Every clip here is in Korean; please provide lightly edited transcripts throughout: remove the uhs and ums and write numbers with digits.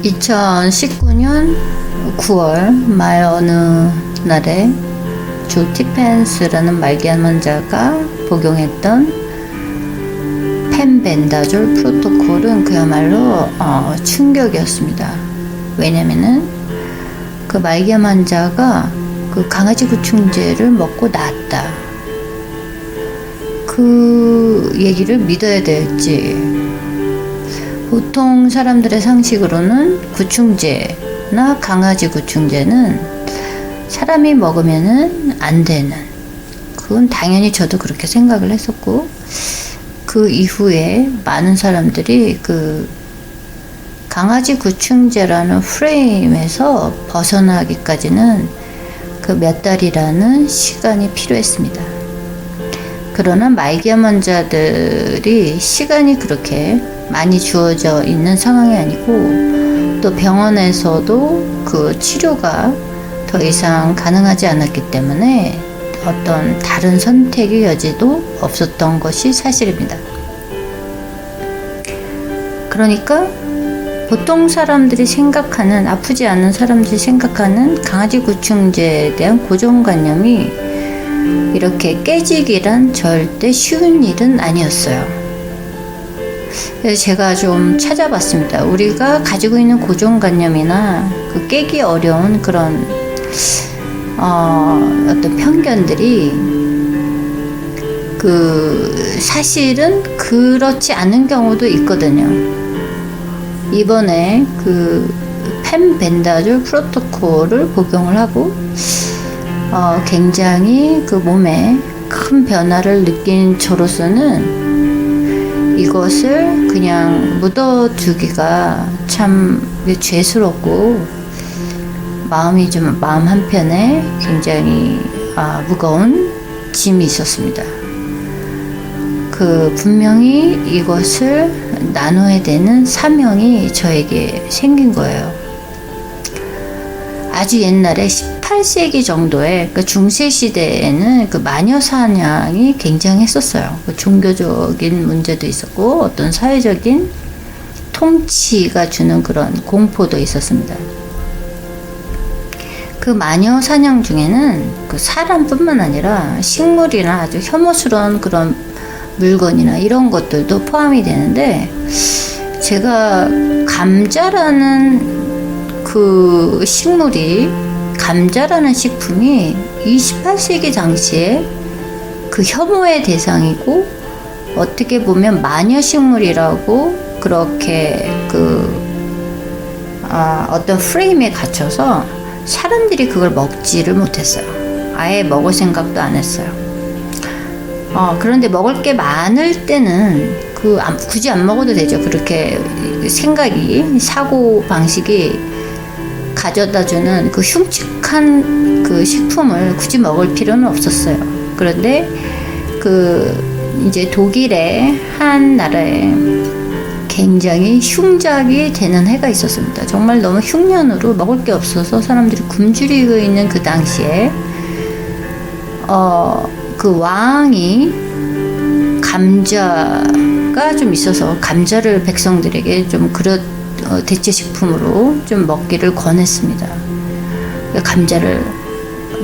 2019년 9월 말 어느 날에 조 티펜스라는 말기암환자가 복용했던 펜벤다졸 프로토콜은 그야말로 충격이었습니다. 왜냐면은 그 말기암 환자가 그 강아지 구충제를 먹고 나았다. 그 얘기를 믿어야 될지. 보통 사람들의 상식으로는 구충제나 강아지 구충제는 사람이 먹으면은 안 되는, 그건 당연히 저도 그렇게 생각을 했었고, 그 이후에 많은 사람들이 그 강아지 구충제라는 프레임에서 벗어나기까지는 그 몇 달이라는 시간이 필요했습니다. 그러나 말기암 환자들이 시간이 그렇게 많이 주어져 있는 상황이 아니고, 또 병원에서도 그 치료가 더 이상 가능하지 않았기 때문에 어떤 다른 선택의 여지도 없었던 것이 사실입니다. 그러니까 보통 사람들이 생각하는, 아프지 않은 사람들이 생각하는 강아지 구충제에 대한 고정관념이 이렇게 깨지기란 절대 쉬운 일은 아니었어요. 그래서 제가 좀 찾아봤습니다. 우리가 가지고 있는 고정관념이나 그 깨기 어려운 그런 어떤 편견들이 그 사실은 그렇지 않은 경우도 있거든요. 이번에 그 펜벤다졸 프로토콜을 복용을 하고 굉장히 그 몸에 큰 변화를 느낀 저로서는 이것을 그냥 묻어두기가 참 죄스럽고 마음 한편에 굉장히 무거운 짐이 있었습니다. 그 분명히 이것을 나눠야 되는 사명이 저에게 생긴 거예요. 아주 옛날에 18세기 정도에 그 중세 시대에는 그 마녀 사냥이 굉장히 했었어요. 그 종교적인 문제도 있었고 어떤 사회적인 통치가 주는 그런 공포도 있었습니다. 그 마녀 사냥 중에는 그 사람뿐만 아니라 식물이나 아주 혐오스러운 그런 물건이나 이런 것들도 포함이 되는데, 제가 감자라는 그 식물이, 감자라는 식품이 28세기 당시에 그 혐오의 대상이고, 어떻게 보면 마녀 식물이라고 그렇게 어떤 프레임에 갇혀서 사람들이 그걸 먹지를 못했어요. 아예 먹을 생각도 안 했어요. 그런데 먹을 게 많을 때는 굳이 안 먹어도 되죠. 그렇게 생각이, 사고 방식이 가져다주는 그 흉측한 그 식품을 굳이 먹을 필요는 없었어요. 그런데 이제 독일의 한 나라에 굉장히 흉작이 되는 해가 있었습니다. 정말 너무 흉년으로 먹을 게 없어서 사람들이 굶주리고 있는 그 당시에 그 왕이 감자가 좀 있어서 감자를 백성들에게 좀 대체 식품으로 좀 먹기를 권했습니다. 감자를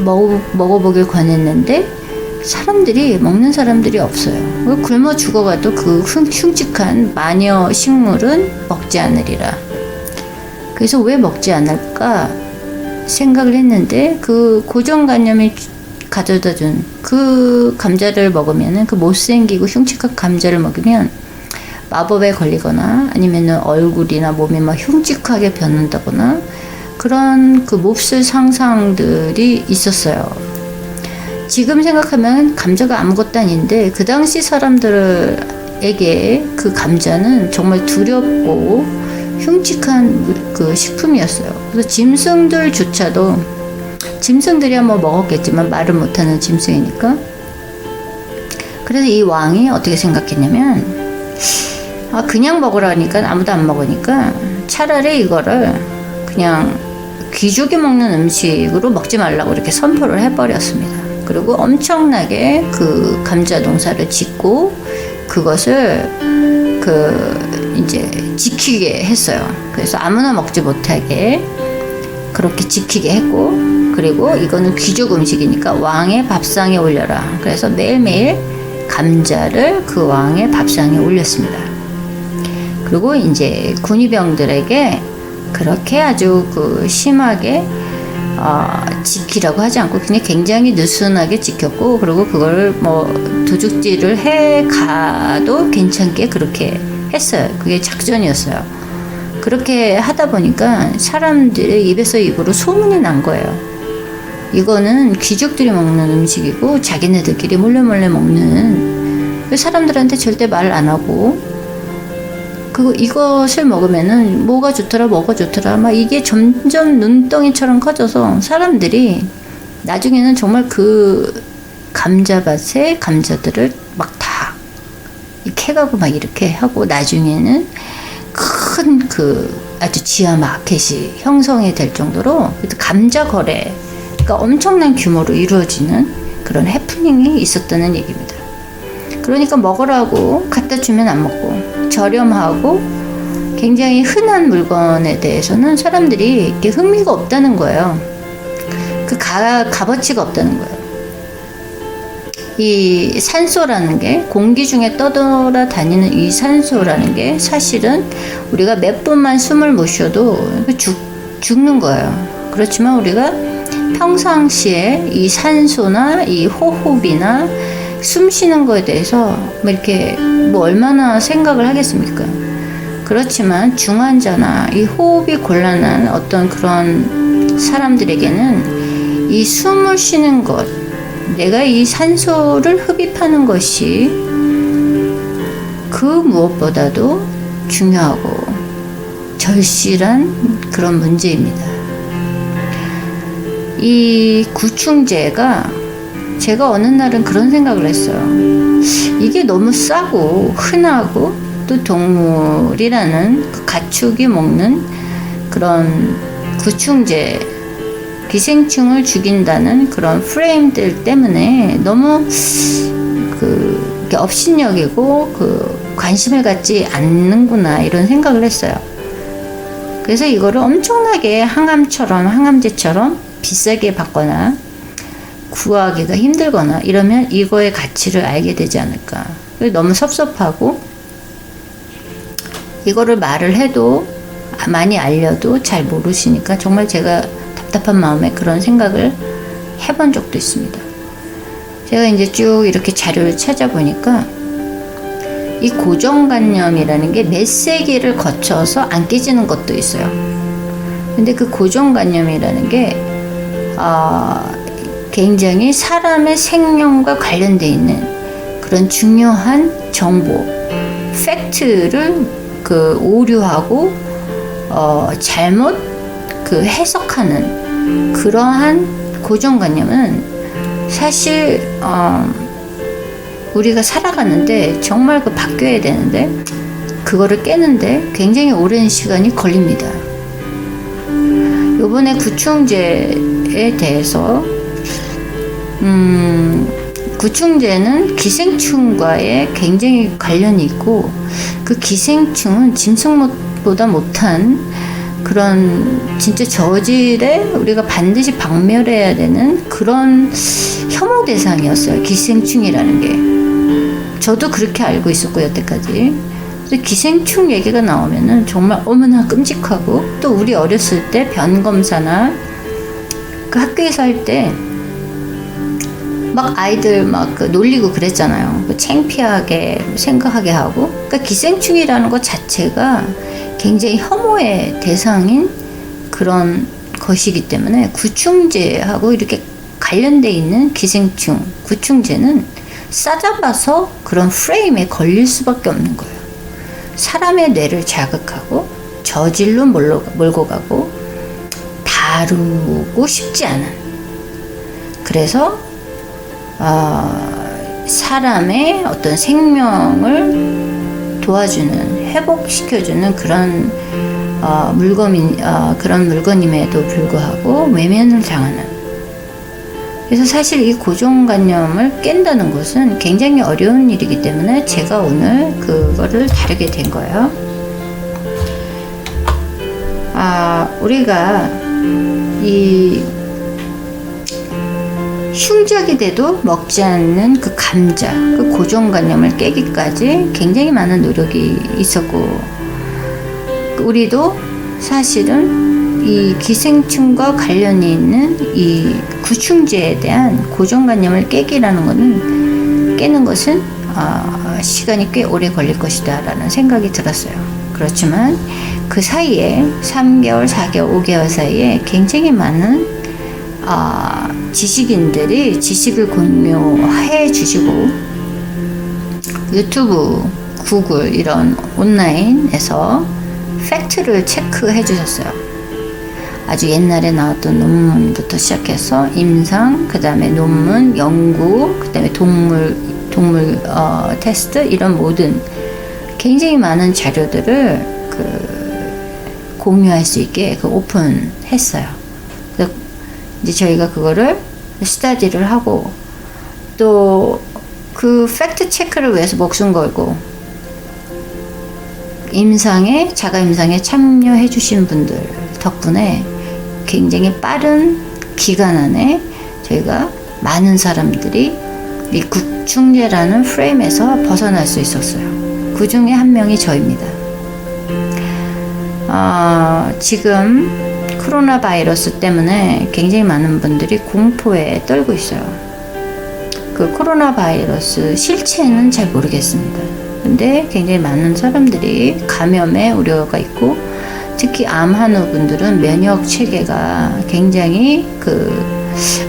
먹어보길 권했는데 먹는 사람들이 없어요. 굶어 죽어가도 그 흉측한 마녀 식물은 먹지 않으리라. 그래서 왜 먹지 않을까 생각을 했는데, 그 고정관념이 가져다 준 그 감자를 먹으면은, 그 못생기고 흉측한 감자를 먹으면 마법에 걸리거나 아니면은 얼굴이나 몸이 막 흉측하게 변한다거나 그런 그 몹쓸 상상들이 있었어요. 지금 생각하면 감자가 아무것도 아닌데, 그 당시 사람들에게 그 감자는 정말 두렵고 흉측한 그 식품이었어요. 그래서 짐승들이야 뭐 먹었겠지만 말을 못하는 짐승이니까. 그래서 이 왕이 어떻게 생각했냐면, 그냥 먹으라니까 아무도 안 먹으니까 차라리 이거를 그냥 귀족이 먹는 음식으로 먹지 말라고 이렇게 선포를 해버렸습니다. 그리고 엄청나게 그 감자 농사를 짓고 그것을 이제 지키게 했어요. 그래서 아무나 먹지 못하게 그렇게 지키게 했고, 그리고 이거는 귀족 음식이니까 왕의 밥상에 올려라. 그래서 매일매일 감자를 그 왕의 밥상에 올렸습니다. 그리고 이제 군의병들에게 그렇게 아주 그 심하게 지키라고 하지 않고 그냥 굉장히 느슨하게 지켰고, 그리고 그걸 뭐 도둑질을 해 가도 괜찮게 그렇게 했어요. 그게 작전이었어요. 그렇게 하다 보니까 사람들의 입에서 입으로 소문이 난 거예요. 이거는 귀족들이 먹는 음식이고 자기네들끼리 몰래 먹는, 사람들한테 절대 말 안 하고, 이것을 먹으면은 뭐가 좋더라 막 이게 점점 눈덩이처럼 커져서 사람들이 나중에는 정말 그 감자밭에 감자들을 막 다 캐가고 막 이렇게 하고, 나중에는 큰 아주 지하 마켓이 형성이 될 정도로 감자 거래가 엄청난 규모로 이루어지는 그런 해프닝이 있었다는 얘기입니다. 그러니까 먹으라고 갖다 주면 안 먹고, 저렴하고 굉장히 흔한 물건에 대해서는 사람들이 이렇게 흥미가 없다는 거예요. 그 값어치가 없다는 거예요. 이 산소라는 게, 공기 중에 떠돌아다니는 이 산소라는 게 사실은 우리가 몇 번만 숨을 못 쉬어도 죽는 거예요. 그렇지만 우리가 평상시에 이 산소나 이 호흡이나 숨 쉬는 거에 대해서 뭐 이렇게 뭐 얼마나 생각을 하겠습니까? 그렇지만 중환자나 이 호흡이 곤란한 어떤 그런 사람들에게는 이 숨을 쉬는 것, 내가 이 산소를 흡입하는 것이 그 무엇보다도 중요하고 절실한 그런 문제입니다. 이 구충제가, 제가 어느 날은 그런 생각을 했어요. 이게 너무 싸고 흔하고 또 동물이라는 그 가축이 먹는 그런 구충제, 기생충을 죽인다는 그런 프레임들 때문에 너무 업신여기고 관심을 갖지 않는구나, 이런 생각을 했어요. 그래서 이거를 엄청나게 항암제처럼 비싸게 받거나 구하기가 힘들거나 이러면 이거의 가치를 알게 되지 않을까. 너무 섭섭하고, 이거를 말을 해도, 많이 알려도 잘 모르시니까 정말 제가 답답한 마음에 그런 생각을 해본 적도 있습니다. 제가 이제 쭉 이렇게 자료를 찾아보니까 이 고정관념이라는 게 몇 세기를 거쳐서 안 깨지는 것도 있어요. 근데 그 고정관념이라는 게 굉장히 사람의 생명과 관련되어 있는 그런 중요한 정보, 팩트를 오류하고 잘못 해석하는 그러한 고정관념은 사실 우리가 살아가는데 정말 바뀌어야 되는데, 그거를 깨는데 굉장히 오랜 시간이 걸립니다. 요번에 구충제에 대해서 구충제는 기생충과의 굉장히 관련이 있고, 그 기생충은 짐승보다 못한 그런 진짜 저질에 우리가 반드시 박멸해야 되는 그런 혐오 대상이었어요. 기생충이라는 게. 저도 그렇게 알고 있었고, 여태까지. 그래서 기생충 얘기가 나오면은 정말 어머나 끔찍하고, 또 우리 어렸을 때 변검사나 그 학교에서 할 때 막 아이들 놀리고 그랬잖아요. 창피하게 생각하게 하고. 그러니까 기생충이라는 것 자체가 굉장히 혐오의 대상인 그런 것이기 때문에, 구충제하고 이렇게 관련돼 있는 기생충, 구충제는 싸잡아서 그런 프레임에 걸릴 수밖에 없는 거예요. 사람의 뇌를 자극하고 저질로 몰고 가고 다루고 싶지 않은, 그래서 사람의 어떤 생명을 도와주는, 회복시켜주는 그런 그런 물건임에도 불구하고 외면을 당하는. 그래서 사실 이 고정관념을 깬다는 것은 굉장히 어려운 일이기 때문에 제가 오늘 그거를 다루게 된 거예요. 우리가 이 흉작이 돼도 먹지 않는 그 감자, 그 고정관념을 깨기까지 굉장히 많은 노력이 있었고, 우리도 사실은 이 기생충과 관련이 있는 이 구충제에 대한 고정관념을 깨는 것은 시간이 꽤 오래 걸릴 것이다 라는 생각이 들었어요. 그렇지만 그 사이에 3개월, 4개월, 5개월 사이에 굉장히 많은 지식인들이 지식을 공유해 주시고, 유튜브, 구글 이런 온라인에서 팩트를 체크해 주셨어요. 아주 옛날에 나왔던 논문부터 시작해서 임상, 그 다음에 논문, 연구, 그 다음에 동물 테스트, 이런 모든 굉장히 많은 자료들을 공유할 수 있게 오픈했어요. 그래서 이제 저희가 그거를 스터디를 하고, 또 그 팩트 체크를 위해서 목숨 걸고 자가 임상에 참여해 주신 분들 덕분에 굉장히 빠른 기간 안에 저희가 많은 사람들이 이 구충제라는 프레임에서 벗어날 수 있었어요. 그 중에 한 명이 저입니다. 지금 코로나 바이러스 때문에 굉장히 많은 분들이 공포에 떨고 있어요. 그 코로나 바이러스 실체는 잘 모르겠습니다. 근데 굉장히 많은 사람들이 감염에 우려가 있고, 특히 암 한우 분들은 면역 체계가 굉장히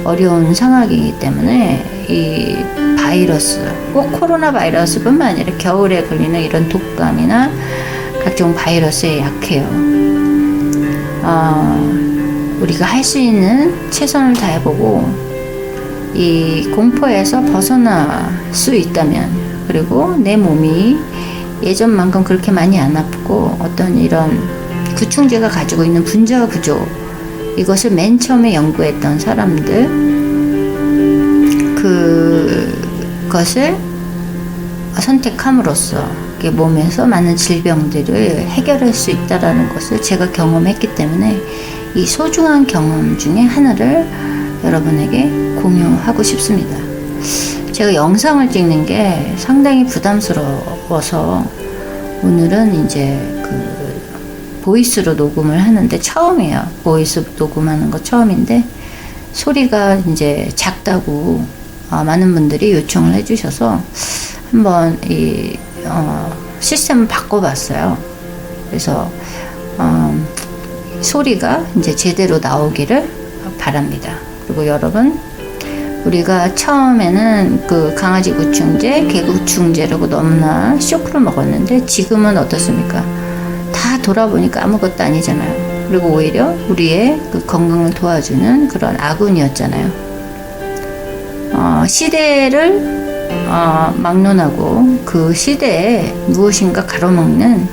어려운 상황이기 때문에 이 바이러스, 꼭 코로나 바이러스뿐만 아니라 겨울에 걸리는 이런 독감이나 각종 바이러스에 약해요. 우리가 할 수 있는 최선을 다해보고 이 공포에서 벗어날 수 있다면, 그리고 내 몸이 예전만큼 그렇게 많이 안 아프고 어떤 이런 구충제가 가지고 있는 분자 구조, 이것을 맨 처음에 연구했던 사람들, 그것을 선택함으로써 몸에서 많은 질병들을 해결할 수 있다는 것을 제가 경험했기 때문에 이 소중한 경험 중에 하나를 여러분에게 공유하고 싶습니다. 제가 영상을 찍는 게 상당히 부담스러워서 오늘은 이제 보이스로 녹음을 하는데 처음이에요. 보이스 녹음하는 거 처음인데 소리가 이제 작다고 많은 분들이 요청을 해주셔서 한번 이 시스템을 바꿔봤어요. 그래서 소리가 이제 제대로 나오기를 바랍니다. 그리고 여러분, 우리가 처음에는 그 강아지 구충제, 개 구충제라고 너무나 쇼크를 먹었는데 지금은 어떻습니까? 다 돌아보니까 아무것도 아니잖아요. 그리고 오히려 우리의 그 건강을 도와주는 그런 아군이었잖아요. 시대를 막론하고 그 시대에 무엇인가 가로막는,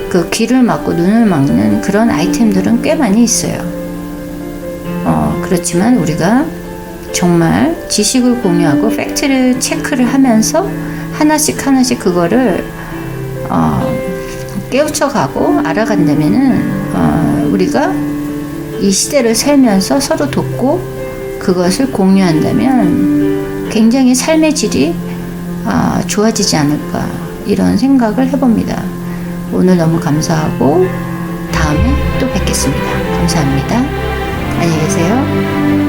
그 귀를 막고 눈을 막는 그런 아이템들은 꽤 많이 있어요. 그렇지만 우리가 정말 지식을 공유하고 팩트를 체크를 하면서 하나씩 그거를 깨우쳐가고 알아간다면은 우리가 이 시대를 살면서 서로 돕고 그것을 공유한다면 굉장히 삶의 질이 좋아지지 않을까, 이런 생각을 해봅니다. 오늘 너무 감사하고 다음에 또 뵙겠습니다. 감사합니다. 안녕히 계세요.